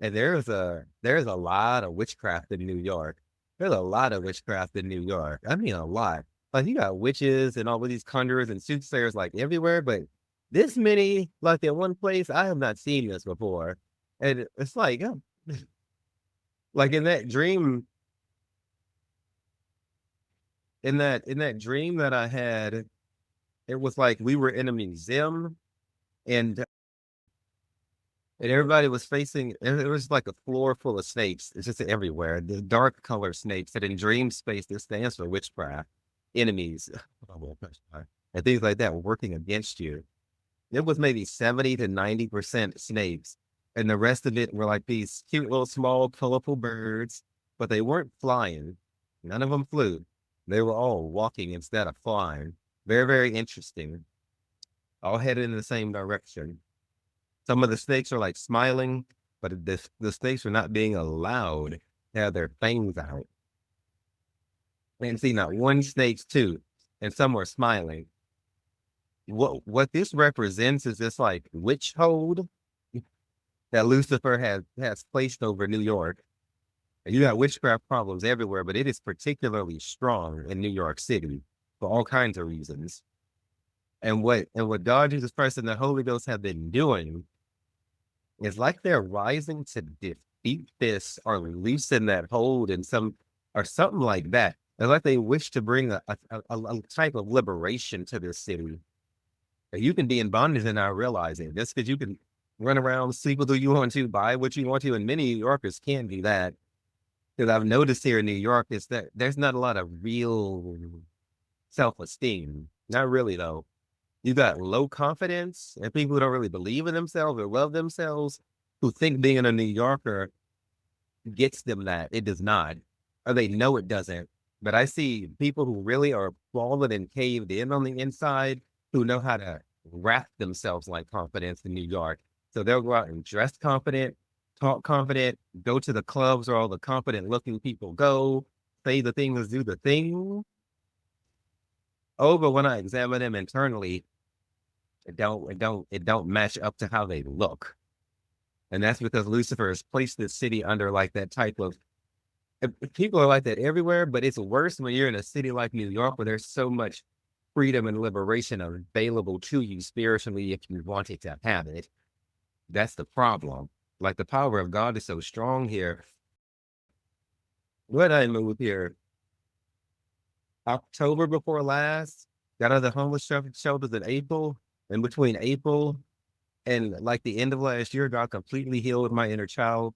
And there's a lot of witchcraft in New York. There's a lot of witchcraft in New York. I mean, a lot. Like, you got witches and all of these conjurers and soothsayers, like, everywhere, but this many, like, in one place, I have not seen this before. And it's like, like, in that dream that I had, it was like we were in a museum, and everybody was facing, and it was like a floor full of snakes. It's just everywhere. The dark color snakes that in dream space, this stands for witchcraft, enemies, oh, well, and things like that working against you. It was maybe 70 to 90% snakes. And the rest of it were like these cute little small colorful birds, but they weren't flying. None of them flew. They were all walking instead of flying. Very, very interesting. All headed in the same direction. Some of the snakes are like smiling, but the snakes are not being allowed to have their fangs out. And see, not one snake's tooth, and some were smiling. What this represents is this like witch hold that Lucifer has placed over New York. And you got witchcraft problems everywhere, but it is particularly strong in New York City for all kinds of reasons. And what God, Jesus Christ, and the Holy Ghost have been doing is like they're rising to defeat this or loosen that hold and some or something like that. It's like they wish to bring a type of liberation to this city. You can be in bondage and not realize it. Just because you can run around, sleep with who you want to, buy what you want to, and many New Yorkers can do that. Because I've noticed here in New York is that there's not a lot of real self-esteem. Not really though. You got low confidence and people who don't really believe in themselves or love themselves, who think being a New Yorker gets them that. It does not, or they know it doesn't. But I see people who really are fallen and caved in on the inside, who know how to wrap themselves like confidence in New York. So they'll go out and dress confident, talk confident, go to the clubs where all the confident looking people go, say the things, do the thing. Oh, but when I examine them internally, it don't match up to how they look. And that's because Lucifer has placed this city under like that type of, people are like that everywhere, but it's worse when you're in a city like New York where there's so much freedom and liberation available to you spiritually if you wanted to have it. That's the problem. Like, the power of God is so strong here. When I moved here, October before last, got out of the homeless shelters in April, and between April and like the end of last year, God completely healed my inner child.